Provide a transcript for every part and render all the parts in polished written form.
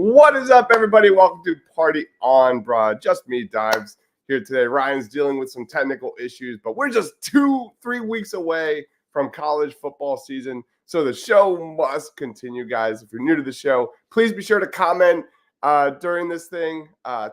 What is up, everybody? Welcome to Party on Broad. Just me, Dives, here today. Ryan's dealing with some technical issues, but we're just 2-3 weeks away from college football season, so the show must continue, guys. If you're new to the show, please be sure to comment during this thing.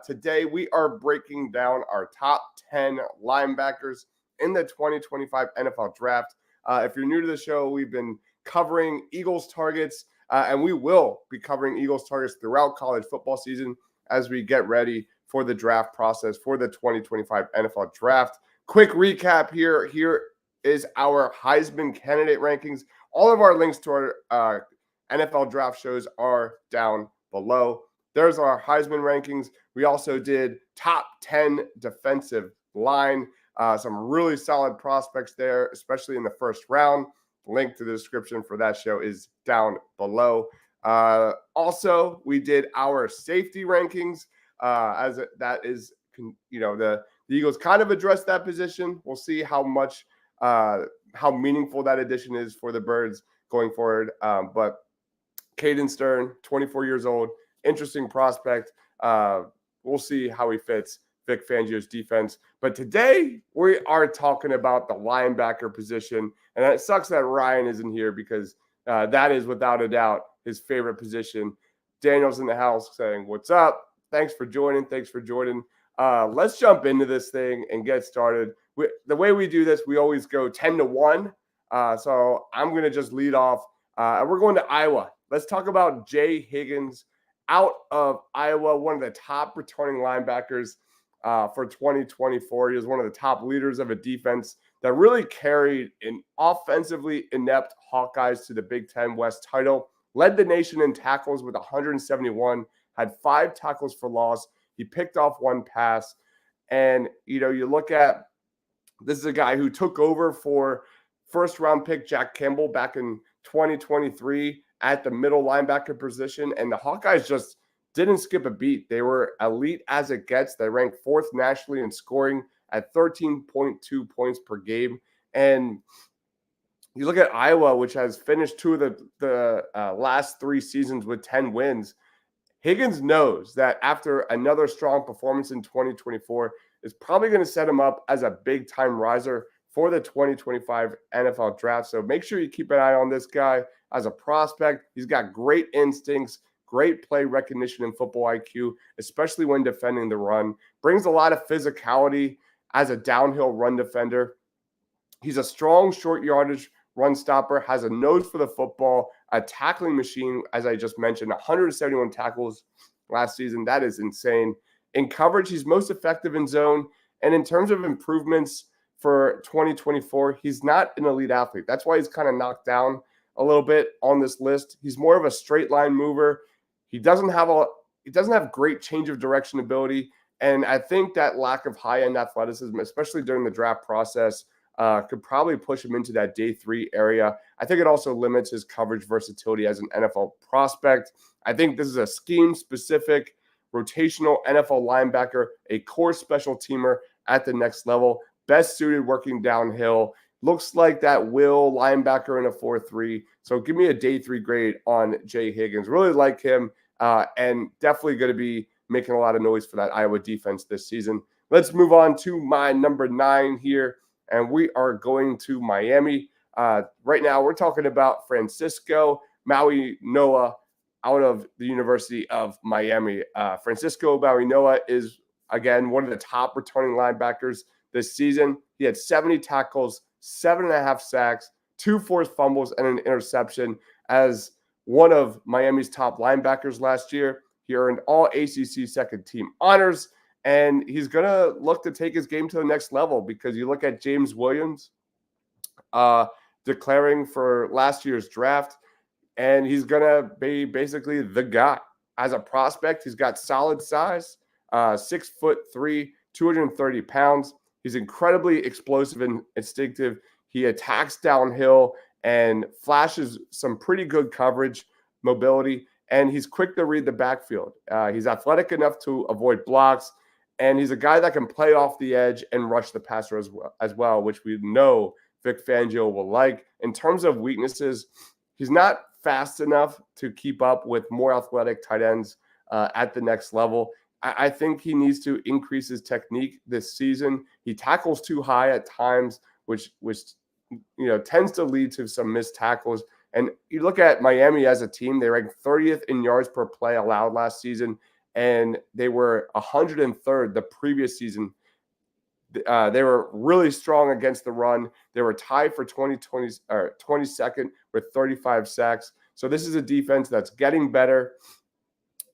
Today, we are breaking down our top 10 linebackers in the 2025 NFL Draft. If you're new to the show, we've been covering Eagles targets, and we will be covering Eagles targets throughout college football season as we get ready for the draft process for the 2025 NFL Draft. Quick recap here. Here is our Heisman candidate rankings. All of our links to our NFL draft shows are down below. There's our Heisman rankings. We also did top 10 defensive line. Some really solid prospects there, especially in the first round. Link to the description for that show is down below. Also, we did our safety rankings the Eagles kind of addressed that position. We'll see how meaningful that addition is for the Birds going forward. But Caden Stern, 24 years old, interesting prospect. We'll see how he fits Vic Fangio's defense. But today we are talking about the linebacker position. And it sucks that Ryan isn't here because that is without a doubt his favorite position. Daniel's in the house saying, "What's up? Thanks for joining. Let's jump into this thing and get started. The way we do this, we always go 10-1. So I'm going to just lead off. We're going to Iowa. Let's talk about Jay Higgins out of Iowa, one of the top returning linebackers for 2024. He was one of the top leaders of a defense that really carried an offensively inept Hawkeyes to the Big Ten West title, led the nation in tackles with 171, had 5 tackles for loss. He picked off 1 pass. And, you look at this is a guy who took over for first-round pick Jack Campbell back in 2023 at the middle linebacker position. And the Hawkeyes just didn't skip a beat. They were elite as it gets. They ranked 4th nationally in scoring at 13.2 points per game. And you look at Iowa, which has finished 2 of the last 3 seasons with 10 wins. Higgins knows that after another strong performance in 2024 is probably going to set him up as a big-time riser for the 2025 NFL Draft. So make sure you keep an eye on this guy as a prospect. He's got great instincts, great play recognition and football IQ, especially when defending the run. Brings a lot of physicality as a downhill run defender. He's a strong short yardage run stopper, has a nose for the football, a tackling machine, as I just mentioned, 171 tackles last season. That is insane. In coverage, he's most effective in zone. And in terms of improvements for 2024, he's not an elite athlete. That's why he's kind of knocked down a little bit on this list. He's more of a straight line mover. He doesn't have great change of direction ability. And I think that lack of high-end athleticism, especially during the draft process, could probably push him into that day 3 area. I think it also limits his coverage versatility as an NFL prospect. I think this is a scheme-specific, rotational NFL linebacker, a core special teamer at the next level, best suited working downhill. Looks like that will linebacker in a 4.3. So give me a day 3 grade on Jay Higgins. Really like him and definitely going to be making a lot of noise for that Iowa defense this season. Let's move on to my number 9 here. And we are going to Miami. Right now, we're talking about Francisco Mauigoa out of the University of Miami. Francisco Mauigoa is, again, one of the top returning linebackers this season. He had 70 tackles, 7.5 sacks, 2 forced fumbles, and an interception. As one of Miami's top linebackers last year, he earned all ACC second-team honors. And he's going to look to take his game to the next level because you look at James Williams declaring for last year's draft, and he's going to be basically the guy. As a prospect, he's got solid size, 6'3", 230 pounds. He's incredibly explosive and instinctive. He attacks downhill and flashes some pretty good coverage, mobility, and he's quick to read the backfield. He's athletic enough to avoid blocks. And he's a guy that can play off the edge and rush the passer as well, which we know Vic Fangio will like. In terms of weaknesses, he's not fast enough to keep up with more athletic tight ends at the next level. I think he needs to increase his technique this season. He tackles too high at times, which tends to lead to some missed tackles. And you look at Miami as a team, they ranked 30th in yards per play allowed last season, and they were 103rd the previous season. They were really strong against the run. They were tied for 22nd with 35 sacks. So this is a defense that's getting better.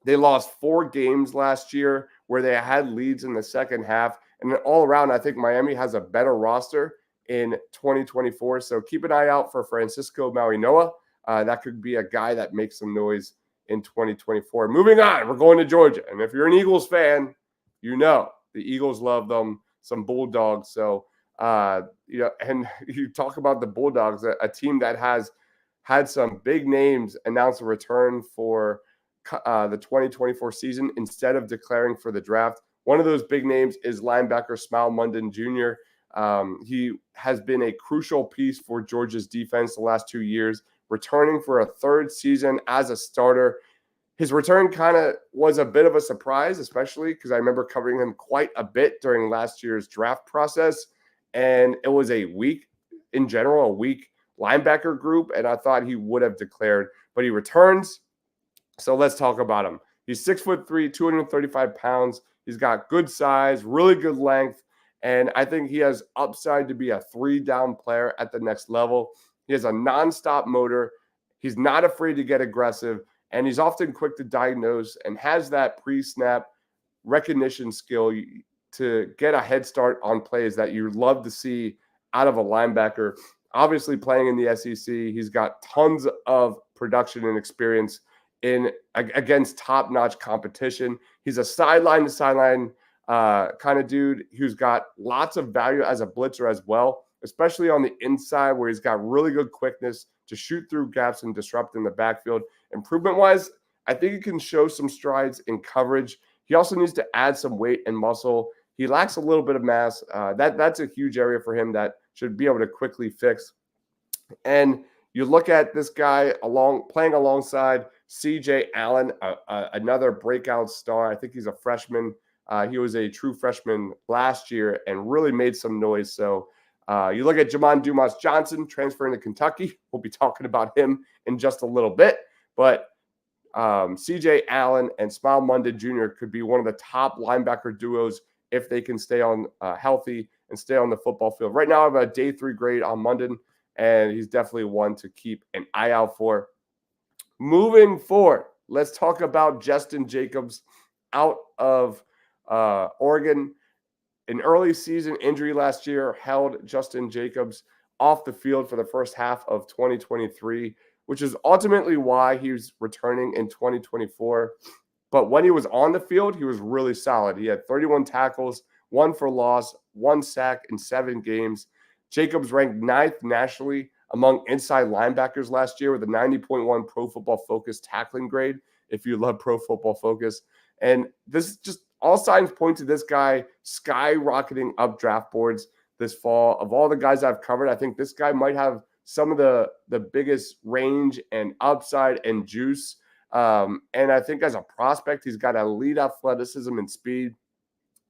They lost 4 games last year where they had leads in the second half. And all around, I think Miami has a better roster in 2024. So keep an eye out for Francisco Mauigoa. That could be a guy that makes some noise in 2024. Moving on, we're going to Georgia. And if you're an Eagles fan, you know the Eagles love them some Bulldogs. So, and you talk about the Bulldogs, a team that has had some big names announce a return for the 2024 season instead of declaring for the draft. One of those big names is linebacker Mundan Jr. He has been a crucial piece for Georgia's defense the last 2 years, returning for a 3rd season as a starter. His return kind of was a bit of a surprise, especially because I remember covering him quite a bit during last year's draft process. And it was a weak linebacker group, and I thought he would have declared, but he returns. So let's talk about him. He's 6'3", 235 pounds. He's got good size, really good length, and I think he has upside to be a 3-down player at the next level. He has a nonstop motor. He's not afraid to get aggressive, and he's often quick to diagnose and has that pre-snap recognition skill to get a head start on plays that you love to see out of a linebacker. Obviously, playing in the SEC, he's got tons of production and experience against top-notch competition. He's a sideline-to-sideline kind of dude who's got lots of value as a blitzer as well, especially on the inside where he's got really good quickness to shoot through gaps and disrupt in the backfield. Improvement-wise, I think he can show some strides in coverage. He also needs to add some weight and muscle. He lacks a little bit of mass. That's a huge area for him that should be able to quickly fix. And you look at this guy playing alongside C.J. Allen, another breakout star. I think he's a freshman. He was a true freshman last year and really made some noise. So you look at Dumas Johnson transferring to Kentucky. We'll be talking about him in just a little bit. But C.J. Allen and Mundan Jr. could be one of the top linebacker duos if they can stay on healthy and stay on the football field. Right now, I have a day 3 grade on Mundan, and he's definitely one to keep an eye out for. Moving forward, let's talk about Justin Jacobs out of Oregon. An early season injury last year held Justin Jacobs off the field for the first half of 2023, which is ultimately why he's returning in 2024. But when he was on the field, he was really solid. He had 31 tackles, 1 for loss, 1 sack in 7 games. Jacobs ranked 9th nationally among inside linebackers last year with a 90.1 Pro Football Focus tackling grade, if you love Pro Football Focus. And this is just all signs point to this guy skyrocketing up draft boards this fall. Of all the guys I've covered, I think this guy might have some of the biggest range and upside and juice. And I think as a prospect, he's got elite athleticism and speed,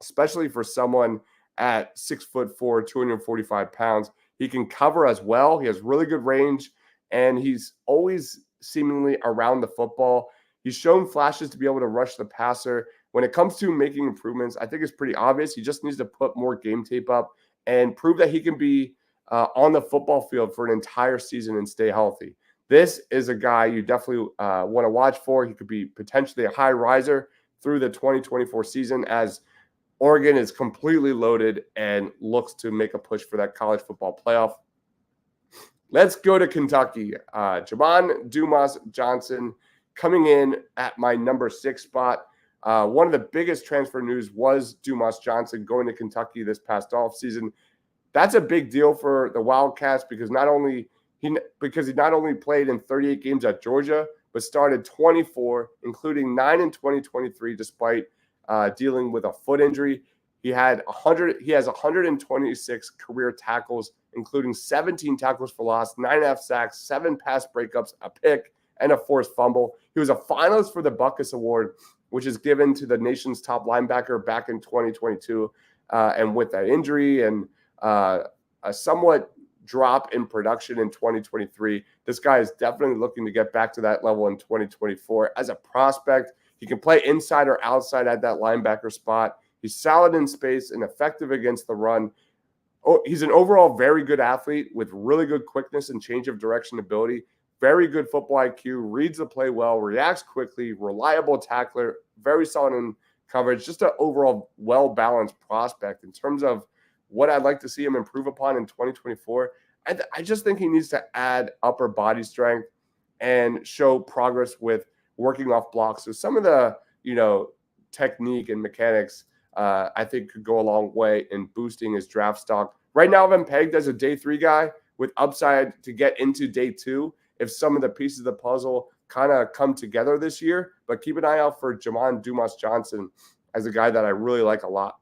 especially for someone at 6'4", 245 pounds. He can cover as well. He has really good range, and he's always seemingly around the football. He's shown flashes to be able to rush the passer. When it comes to making improvements, I think it's pretty obvious. He just needs to put more game tape up and prove that he can be on the football field for an entire season and stay healthy. This is a guy you definitely want to watch for. He could be potentially a high riser through the 2024 season as Oregon is completely loaded and looks to make a push for that college football playoff. Let's go to Kentucky. Dumas Johnson coming in at my number 6 spot. One of the biggest transfer news was Dumas Johnson going to Kentucky this past offseason. That's a big deal for the Wildcats because he not only played in 38 games at Georgia, but started 24, including 9 in 2023, despite dealing with a foot injury. He has 126 career tackles, including 17 tackles for loss, 9.5 sacks, 7 pass breakups, a pick, and a forced fumble. He was a finalist for the Butkus Award which is given to the nation's top linebacker back in 2022. And with that injury and a somewhat drop in production in 2023, this guy is definitely looking to get back to that level in 2024. As a prospect, he can play inside or outside at that linebacker spot. He's solid in space and effective against the run. Oh, he's an overall very good athlete with really good quickness and change of direction ability. Very good football IQ, reads the play well, reacts quickly, reliable tackler, very solid in coverage. Just an overall well-balanced prospect in terms of what I'd like to see him improve upon in 2024. I just think he needs to add upper body strength and show progress with working off blocks. So some of the, technique and mechanics, I think could go a long way in boosting his draft stock. Right now, I've been pegged as a day 3 guy with upside to get into day 2 if some of the pieces of the puzzle kind of come together this year. But keep an eye out for Dumas Johnson as a guy that I really like a lot.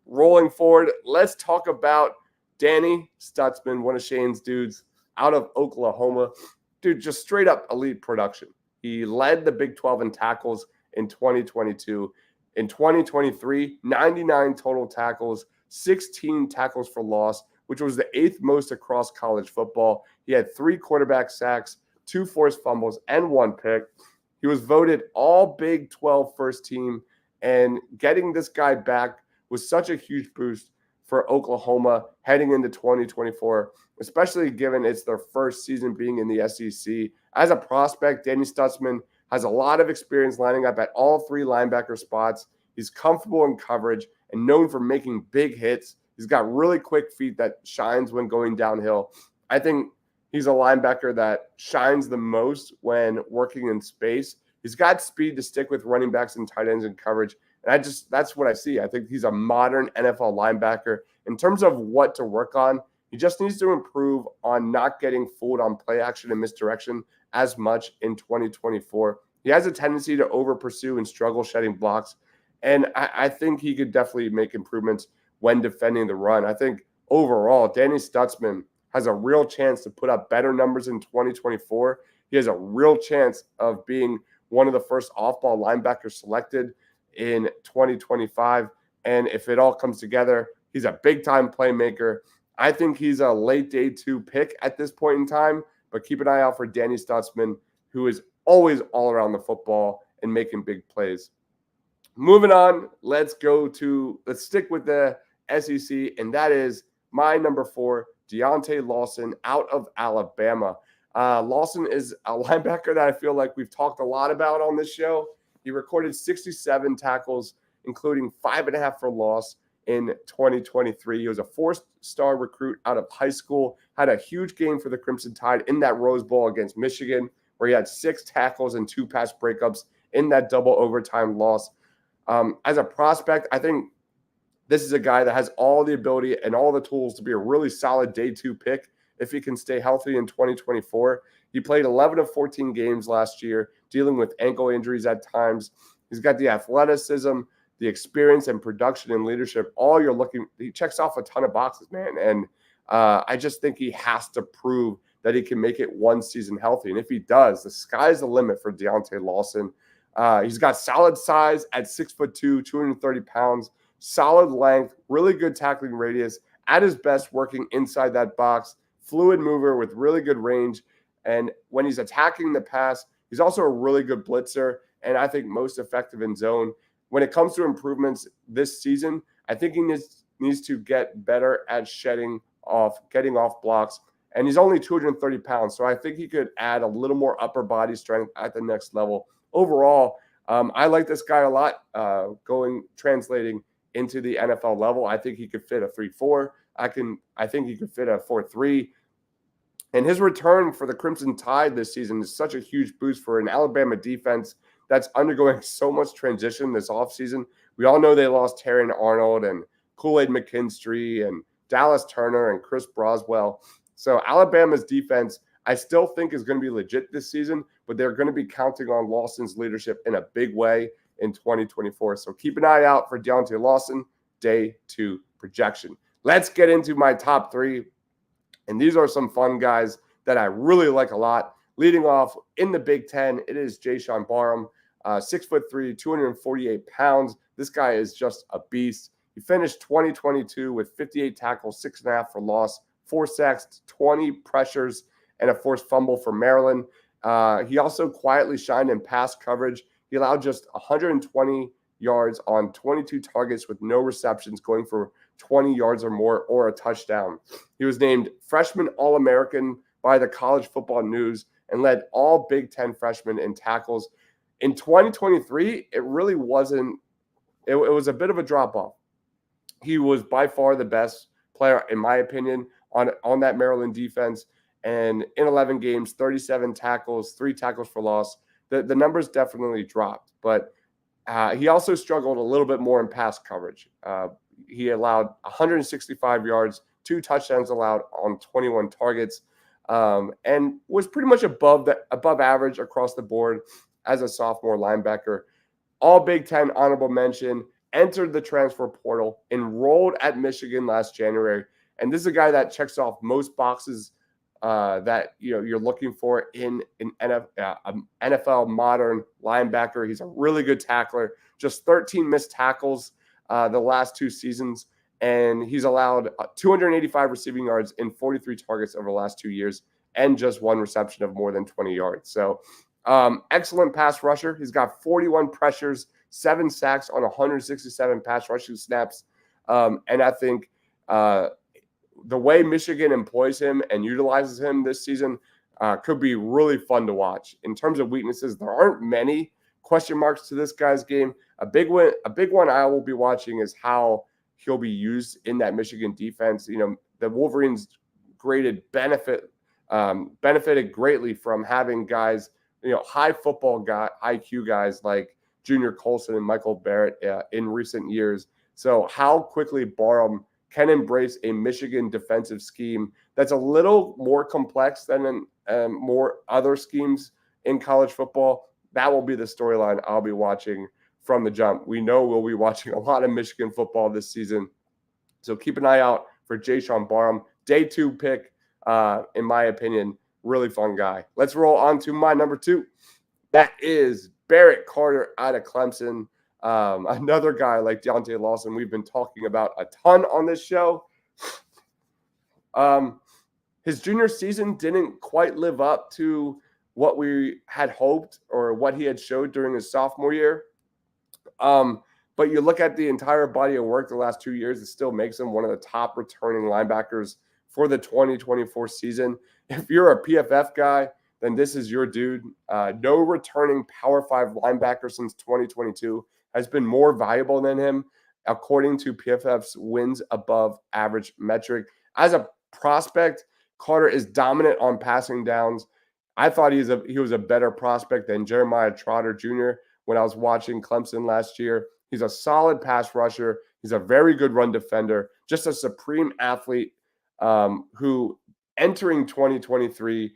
Rolling forward, let's talk about Danny Stutzman, one of Shane's dudes out of Oklahoma. Dude, just straight up elite production. He led the Big 12 in tackles in 2022. In 2023, 99 total tackles, 16 tackles for loss, which was the 8th most across college football. He had 3 quarterback sacks, 2 forced fumbles, and 1 pick. He was voted all Big 12 first team, and getting this guy back was such a huge boost for Oklahoma heading into 2024, especially given it's their first season being in the SEC. As a prospect, Danny Stutzman has a lot of experience lining up at all 3 linebacker spots. He's comfortable in coverage and known for making big hits. He's got really quick feet that shines when going downhill. I think he's a linebacker that shines the most when working in space. He's got speed to stick with running backs and tight ends in coverage. And that's what I see. I think he's a modern NFL linebacker. In terms of what to work on, he just needs to improve on not getting fooled on play action and misdirection as much in 2024. He has a tendency to over pursue and struggle shedding blocks. And I think he could definitely make improvements when defending the run. I think overall, Danny Stutzman has a real chance to put up better numbers in 2024. He has a real chance of being one of the first off-ball linebackers selected in 2025. And if it all comes together, he's a big-time playmaker. I think he's a late day 2 pick at this point in time, but keep an eye out for Danny Stutzman, who is always all around the football and making big plays. Moving on, let's stick with the SEC, and that is my number 4, Deontay Lawson out of Alabama. Lawson is a linebacker that I feel like we've talked a lot about on this show. He recorded 67 tackles, including 5.5 for loss in 2023. He was a 4-star recruit out of high school, had a huge game for the Crimson Tide in that Rose Bowl against Michigan, where he had 6 tackles and 2 pass breakups in that double overtime loss. As a prospect, I think this is a guy that has all the ability and all the tools to be a really solid day 2 pick if he can stay healthy in 2024. He played 11 of 14 games last year, dealing with ankle injuries at times. He's got the athleticism, the experience and production and leadership. He checks off a ton of boxes, man. And I just think he has to prove that he can make it one season healthy. And if he does, the sky's the limit for Deontay Lawson. He's got solid size at 6'2", 230 pounds, solid length, really good tackling radius, at his best working inside that box, fluid mover with really good range. And when he's attacking the pass, he's also a really good blitzer, and I think most effective in zone. When it comes to improvements this season, I think he needs to get better at getting off blocks. And he's only 230 pounds, so I think he could add a little more upper body strength at the next level. Overall, I like this guy a lot translating into the NFL level. I think he could fit a 3-4. I think he could fit a 4-3. And his return for the Crimson Tide this season is such a huge boost for an Alabama defense that's undergoing so much transition this offseason. We all know they lost Terrion Arnold and Kool-Aid McKinstry and Dallas Turner and Chris Broswell. So Alabama's defense, I still think, is going to be legit this season, but they're going to be counting on Lawson's leadership in a big way in 2024. So keep an eye out for Deontay Lawson, day 2 projection. Let's get into my top 3. And these are some fun guys that I really like a lot. Leading off in the Big Ten, it is Jayshon Barham 6'3", 248 pounds. This guy is just a beast. He finished 2022 with 58 tackles, 6.5 for loss, 4 sacks, 20 pressures, and a forced fumble for Maryland. He also quietly shined in pass coverage. He allowed just 120 yards on 22 targets with no receptions, going for 20 yards or more or a touchdown. He was named Freshman All-American by the College Football News and led all Big Ten freshmen in tackles. In 2023, it really wasn't – it was a bit of a drop-off. He was by far the best player, in my opinion, on that Maryland defense. And in 11 games, 37 tackles, 3 tackles for loss. The numbers definitely dropped. But he also struggled a little bit more in pass coverage. He allowed 165 yards, 2 touchdowns allowed on 21 targets, and was pretty much above average across the board as a sophomore linebacker. All Big Ten honorable mention, entered the transfer portal, enrolled at Michigan last January. And this is a guy that checks off most boxes that you're looking for in an NFL modern linebacker. He's a really good tackler. Just 13 missed tackles the last 2 seasons, and he's allowed 285 receiving yards in 43 targets over the last 2 years, and just 1 reception of more than 20 yards. So excellent pass rusher. He's got 41 pressures, 7 sacks on 167 pass rushing snaps. And I think the way Michigan employs him and utilizes him this season could be really fun to watch. In terms of weaknesses, there aren't many question marks to this guy's game. A big one I will be watching is how he'll be used in that Michigan defense. The Wolverines benefited greatly from having guys, high football IQ guys like Junior Colson and Michael Barrett in recent years. So how quickly Baryon can embrace a Michigan defensive scheme that's a little more complex than more other schemes in college football, that will be the storyline I'll be watching from the jump. We know we'll be watching a lot of Michigan football this season. So keep an eye out for Jayshon Baryon. Day 2 pick, in my opinion, really fun guy. Let's roll on to my number 2. That is Barrett Carter out of Clemson. Another guy like Deontay Lawson we've been talking about a ton on this show. His junior season didn't quite live up to what we had hoped or what he had showed during his sophomore year. But you look at the entire body of work the last 2 years, it still makes him one of the top returning linebackers for the 2024 season. If you're a PFF guy, then this is your dude. No returning Power 5 linebacker since 2022 has been more valuable than him, according to PFF's wins above average metric. As a prospect, Carter is dominant on passing downs. I thought he was a better prospect than Jeremiah Trotter Jr. when I was watching Clemson last year. He's a solid pass rusher. He's a very good run defender, just a supreme athlete who entering 2023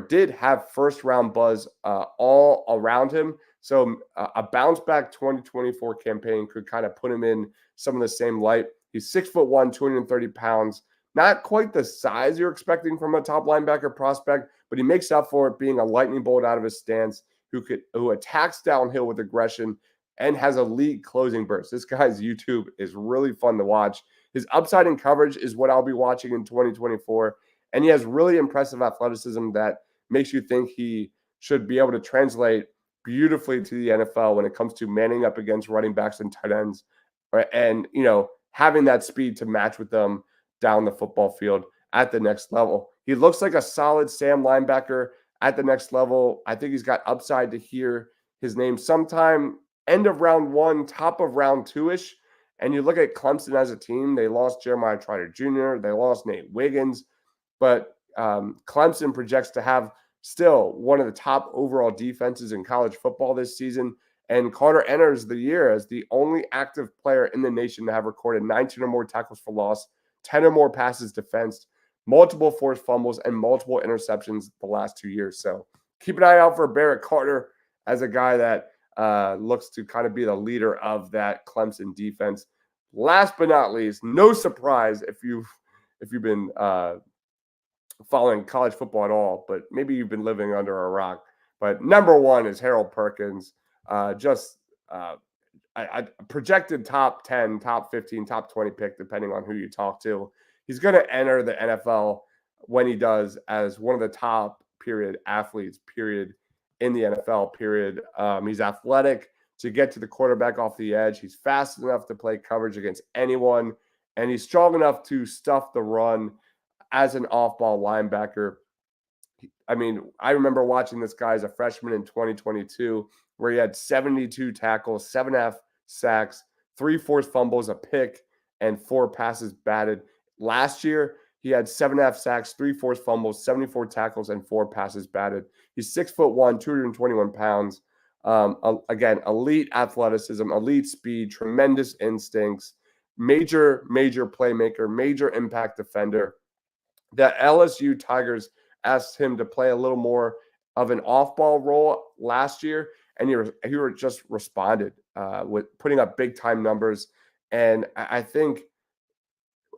did have first round buzz all around him. So a bounce back 2024 campaign could kind of put him in some of the same light. He's 6'1", 230 pounds. Not quite the size you're expecting from a top linebacker prospect, but he makes up for it being a lightning bolt out of his stance who attacks downhill with aggression and has a league closing burst. This guy's YouTube is really fun to watch. His upside in coverage is what I'll be watching in 2024. And he has really impressive athleticism that makes you think he should be able to translate beautifully to the NFL when it comes to manning up against running backs and tight ends, and having that speed to match with them down the football field at the next level. He looks like a solid Sam linebacker at the next level. I think he's got upside to hear his name sometime end of round 1, top of round 2-ish. And you look at Clemson as a team, they lost Jeremiah Trotter Jr., they lost Nate Wiggins, but Clemson projects to have still one of the top overall defenses in college football this season. And Carter enters the year as the only active player in the nation to have recorded 19 or more tackles for loss, 10 or more passes defensed, multiple forced fumbles, and multiple interceptions the last 2 years. So keep an eye out for Barrett Carter as a guy that looks to kind of be the leader of that Clemson defense. Last but not least, no surprise if you've been following college football at all, but maybe you've been living under a rock. But number one is Harold Perkins. I projected top 10, top 15, top 20 pick, depending on who you talk to. He's going to enter the NFL when he does as one of the top athletes, in the NFL, he's athletic to get to the quarterback off the edge. He's fast enough to play coverage against anyone, and he's strong enough to stuff the run as an off-ball linebacker. I mean, I remember watching this guy as a freshman in 2022, where he had 72 tackles, 7.5 sacks, 3 forced fumbles, a pick, and 4 passes batted. Last year, he had 7.5 sacks, 3 forced fumbles, 74 tackles, and 4 passes batted. He's 6'1", 221 pounds. Again, elite athleticism, elite speed, tremendous instincts, major playmaker, major impact defender. The LSU Tigers asked him to play a little more of an off-ball role last year, and he just responded with putting up big-time numbers. And I think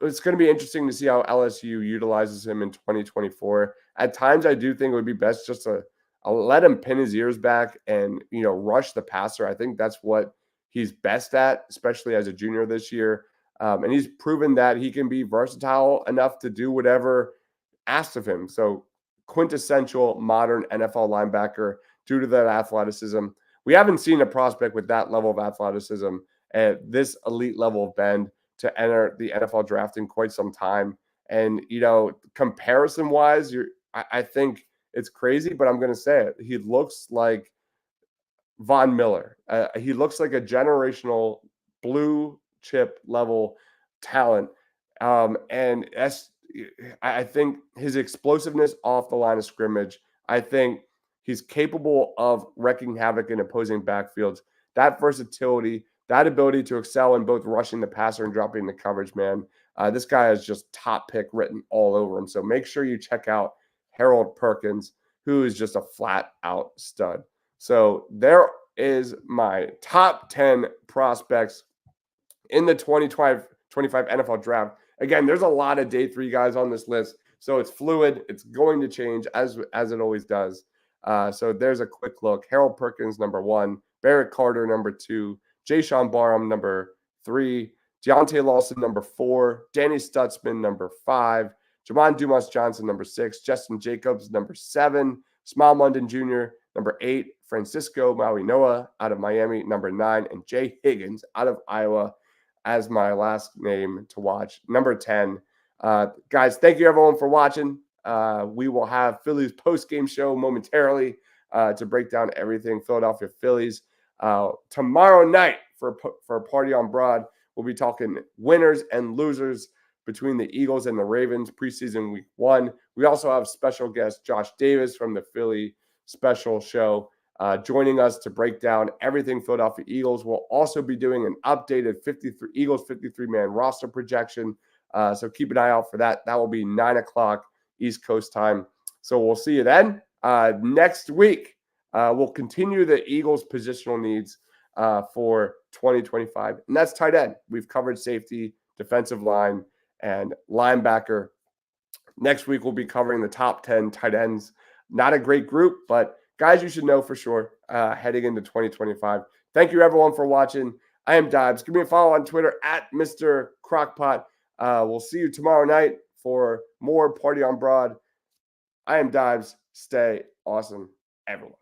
it's going to be interesting to see how LSU utilizes him in 2024. At times, I do think it would be best just to let him pin his ears back and, rush the passer. I think that's what he's best at, especially as a junior this year. And he's proven that he can be versatile enough to do whatever asked of him. So quintessential modern NFL linebacker due to that athleticism. We haven't seen a prospect with that level of athleticism at this elite level of bend to enter the NFL draft in quite some time. And, comparison-wise, I think it's crazy, but I'm going to say it. He looks like Von Miller. He looks like a generational blue chip level talent. And I think his explosiveness off the line of scrimmage, I think he's capable of wreaking havoc in opposing backfields. That versatility, that ability to excel in both rushing the passer and dropping the coverage, man. This guy is just top pick written all over him. So make sure you check out Harold Perkins, who is just a flat out stud. So there is my top 10 prospects in the 2025 NFL draft. Again, there's a lot of day 3 guys on this list, so it's fluid. It's going to change as it always does. So there's a quick look. Harold Perkins, number 1. Barrett Carter, number 2. Jayshon Barham, number 3. Deontay Lawson, number 4. Danny Stutzman, number 5. Jamon Dumas Johnson, number 6. Justin Jacobs, number 7. Smile Mundan Jr., number 8. Francisco Mauigoa out of Miami, number 9. And Jay Higgins out of Iowa as my last name to watch, number 10. Guys, thank you everyone for watching. We will have Phillies post-game show momentarily to break down everything Philadelphia Phillies. Tomorrow night for a party on Broad, we'll be talking winners and losers between the Eagles and the Ravens preseason week 1. We also have special guest Josh Davis from the Philly special show joining us to break down everything Philadelphia Eagles. We'll also be doing an updated Eagles 53-man roster projection. So keep an eye out for that. That will be 9 o'clock East Coast time. So we'll see you then. Next week, we'll continue the Eagles positional needs for 2025. And that's tight end. We've covered safety, defensive line, and linebacker. Next week, we'll be covering the top 10 tight ends. Not a great group, but guys you should know for sure heading into 2025. Thank you, everyone, for watching. I am Dibes. Give me a follow on Twitter at Mr. Crockpot. We'll see you tomorrow night for more Party on Broad. I am Dibes. Stay awesome, everyone.